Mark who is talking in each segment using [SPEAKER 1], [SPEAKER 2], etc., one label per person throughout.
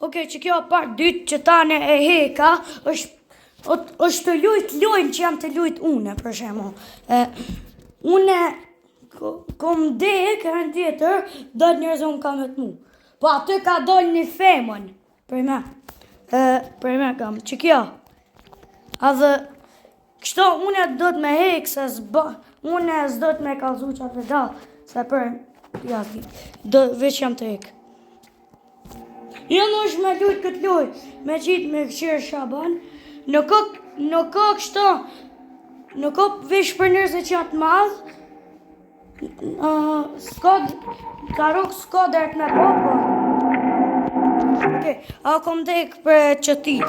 [SPEAKER 1] Okej, që kjo part dytë që tane e heka, është të lojnë që jam të lujt une, për shembull. Une kom dek, herën tjetër, do të njerëz unë kam të mu. Po aty ka dol një femën, për me kam, që kjo. A dhe, kështo une do të me hek, se une s'do të me kalzu që atë dalë, se veç jam të hek. Jo në është me lujt këtë lujt, me qitë me këqirë Shaban, në kështo, në veç për njerëzit që janë të madhë, karok s'ka dert me popo. Okej, a kom dek për qëtit.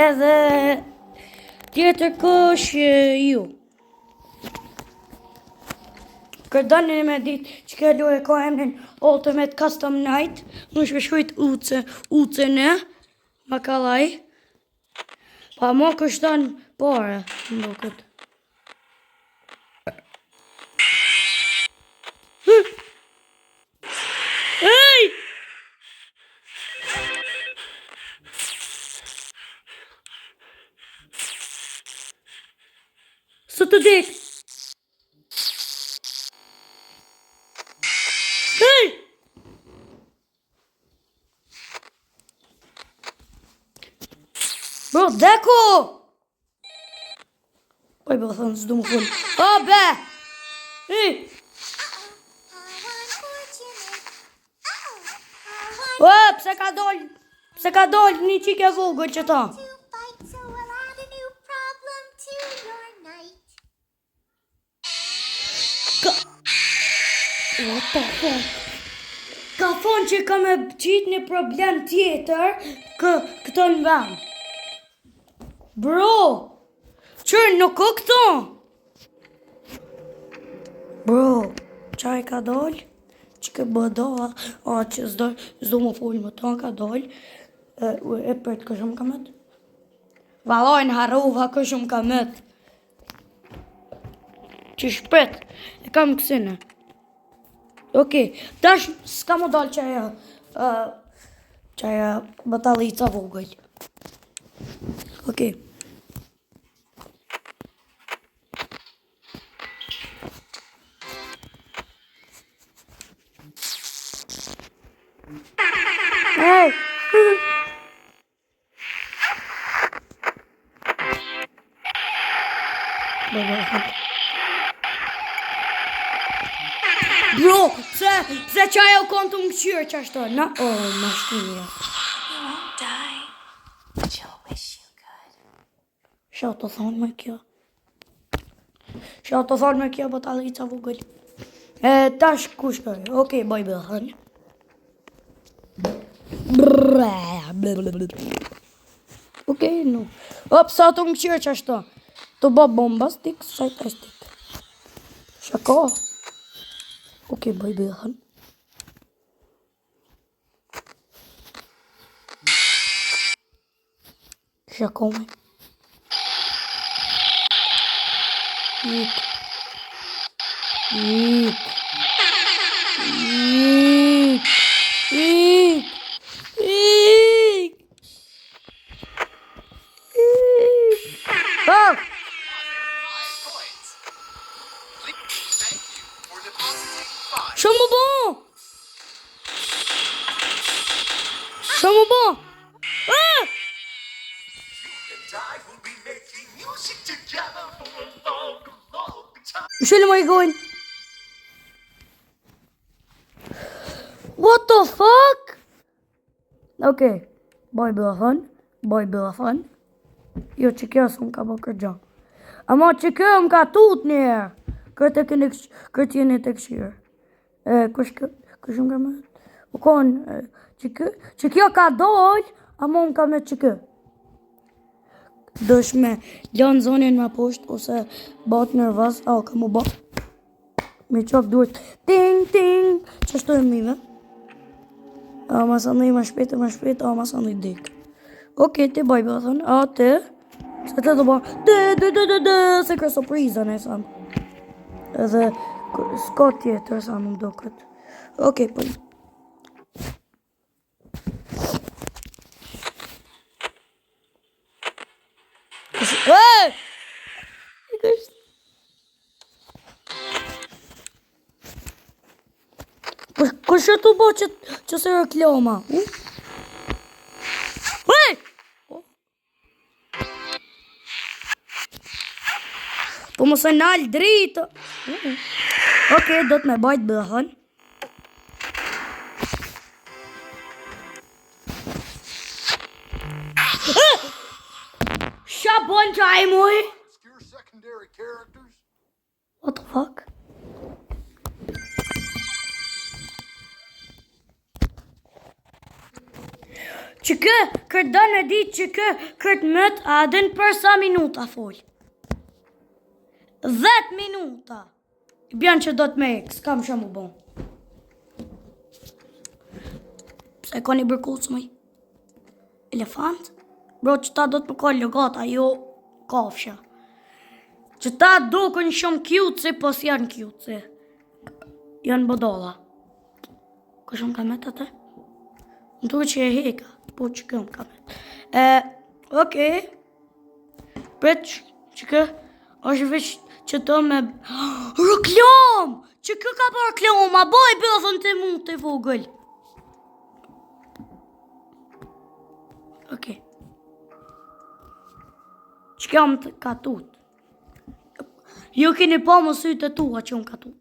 [SPEAKER 1] Edhe tjetër kësh ju. Kërdani me ditë që ke lojë ka emrin Ultimate Custom Night, në shpeshkujt uce në Makalaj, pa mo kështon pare, në këtë. Ej! Së të dek! Bro, deko! Oj, be, thënë, s'du më full. O, be! O, pse ka doll një qike vogël që ta? What the fuck? Ka thonë që ka me qitë një problem tjetër këto në vend. Bro, qërë nuk o këto? Bro, qaj ka doll? Që ke bëdo, që s'do më full më ta ka doll. E për të këshëm ka mët? Valojnë haruva këshëm ka mët. Që shpet, e kam kësine. Okej, tash s'ka më doll qaja batalica vogël. Okej. Hey! Bro, pse qaja u konë të më këqyrë që ashtë, na? Ma shtimja. Sha të thonë me kjo. Sha të thonë me kjo, batalica vogël. Tash kush kërë? Okej, boj bëhën. Okej, no. Sa të më këqyrë që ashtë. Të bë bomba stik, sajta stik. Shako. Okej, boj bëhën. Shako me. Ik. Oh! Shumë bon! Shumë bon! Ah! Michelle, am I going? What the fuck? Okay, boj bëlla fun. Jo që kjo s'u ka bë kërgja. Ama që kjo më ka tut njerë. Këtë jeni të këshirë. Kush më ka më? U konë, që kjo ka dojë, ama më ka me që kjo. Dësh me lanë zonin ma poshtë, ose bat nervaz, ka mu bat. Me qak duhet, ting, ting, që shtu e mive. Ma sa në i ma shpet, ma sa në i dik. Okej, ti baj bëllë thënë, ti, se të të bërë, se kërë surprizën e samë. Edhe, s'ka tjetër sa më do këtë. Okej, për Kush e tu bo që se reklama? Hej! Po mos e nal dritë. Okej, do të me bajt bëhën. Ша bon qaj muj? What the fuck? Që këtë dënë e ditë që këtë mëtë adën për sa minuta full? 10 minuta. Bjan që do të me ek, s'kam shumë u bon. Pse ka një bërkuc mëj? Elefant? Bro, që ta do të më ka lëgata, jo kafsha. Që ta do kënë shumë cute, po s'janë cute. Janë bodolla. Ka shumë kamet atë? Më duke që e heka, po që këm kamet. Okej. Pret që kë, është veç që të me... Reklam! Që kë ka për reklam, a boj bëthën të mund të vogël. Okej. Që kam të katut. Ju keni pa më sytë të tua që unë katut.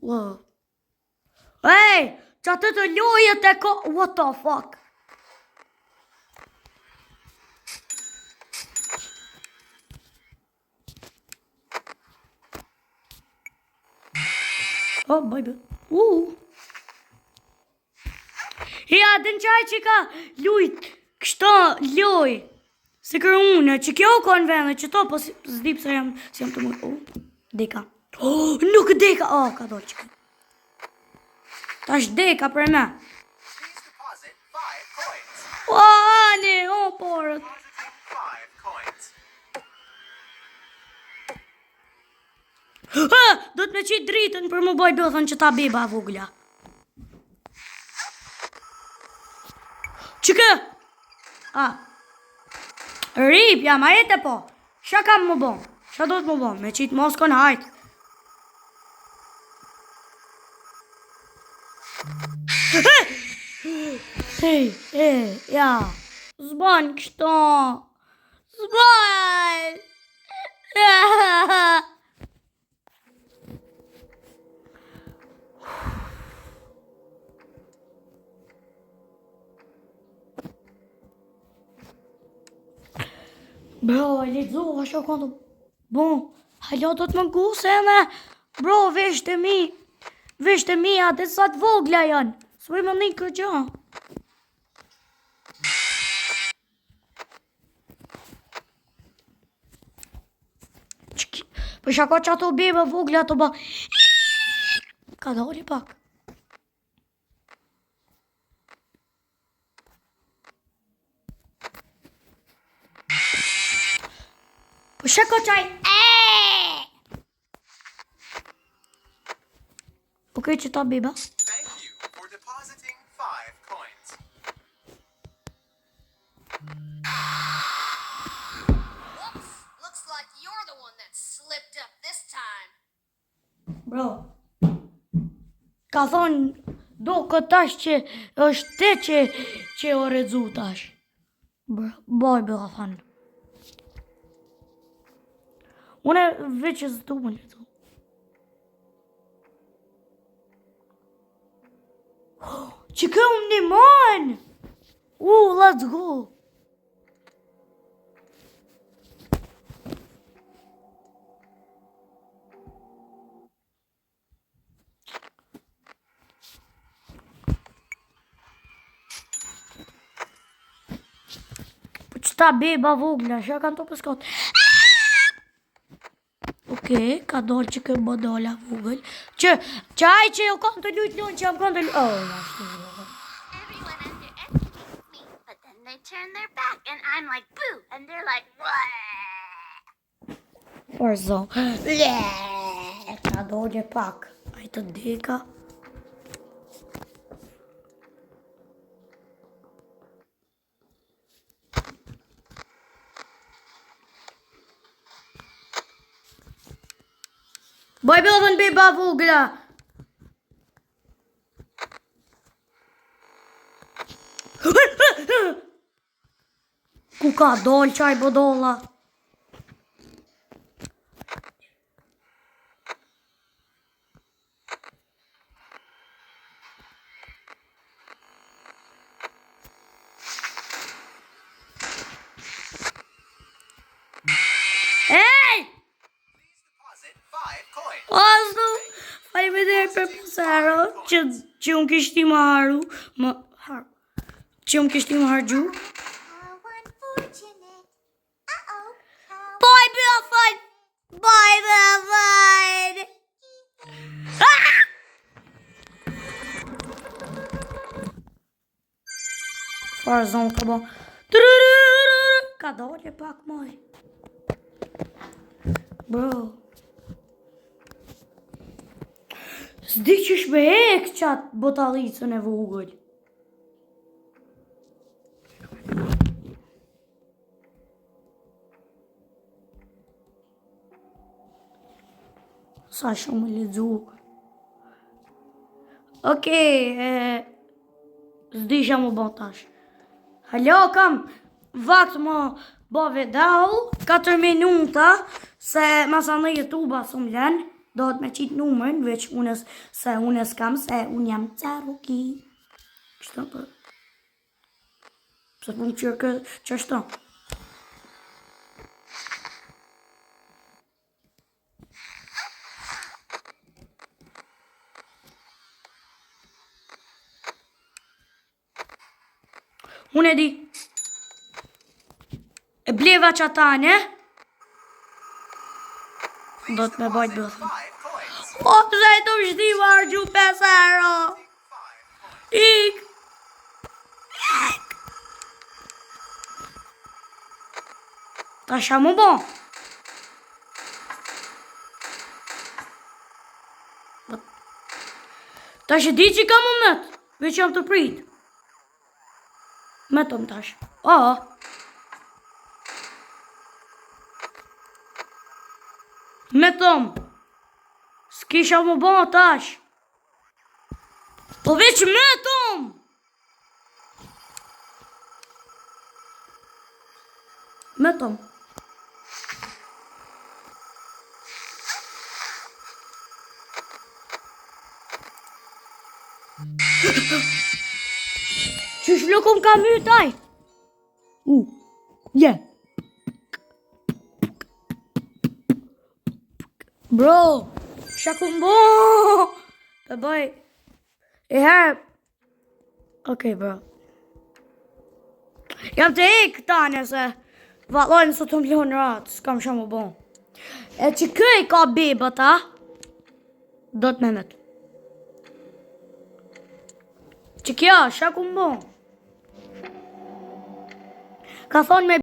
[SPEAKER 1] Ej, që atë të lojet e ka... What the fuck? Oh, baby. Ja, dën qaj që ka lujt, kështo loj. Se kërë une, që kjo ka në vene, që to, po s'di pëse jam të mujë. Deka. Nuk deka. Ka dojë që këtë. Ta është deka për me. Ani, porët. Do të me qitë dritën për më boj bëthën që ta beba vugla. Që kë? Rip, jam, a jetë po. Ša kam më bon? Ša do të më bon? Me qitë moskon hajtë. Ja. Zban kështo. Zban. Bro, e lexova që këndo. Bon, halo do të më nguse me. Bro, vesh të mi, atë sa të vogla janë. S'poj më një kërgja. Për shako që ato bebe vogla ato ba... Ka doli pak. Për shako qaj... Okej, që ta beba. Bro, ka thonë do këtash që është te që o redzu tash. Boj bëha thonë. Une veç e zëtu më redzu. Që këm një man! Let's go! Ta beba vogla, që kanë të pëskot. Okej, ka dollë që këtë bodolla vogël. Që aj që jo kanë të lujt lojnë që jam kanë të lujt.
[SPEAKER 2] But then they turn their back and I'm like, boo! And they're like, what?
[SPEAKER 1] Forzo. Ka dollë pak. Aj të deka. Boj bëllën beba vogla. ka dol qaj bodolla. Hey! Ozdu, faleminderit për pasaro që unë kishti më haru. Që unë kishti më hargju. Bye, Belford! Bye, Belford! Farë zonë ka bo. Ka dole pak moj. Bro. S'di që shme hek qatë botalicën e vogël. Sa shumë ledzu. Okej, s'di që më bon tash. Halo, kam vakt më bove dal, 4 minuta, se masa në YouTube asë më len, do të me qitë numën, veç unës, se unës kam, se unë jam caruki. Kështë për... Se punë qërë qështë. Unë e di. E bleva qatane. Do të me bajt bëthën. O, pëse të më shti margju 5 euro. Ik. Ta shë më bo. Ta shë di që kam më mëtë. Veç jam të pritë. Metëm tash. Metëm. S'kisha më bo tash. Po veç metëm. Metëm. Qysh lukëm ka mytaj? Yeah. Bro, shakun bo. Të bëj. E herë. Okej, bro. Jam të ik tane se valojnë së të mblon ratë, s'kam shumë bo. E që këj ka bebët, a? Do të me metë. Që kja, shakun bo. Ka thonë me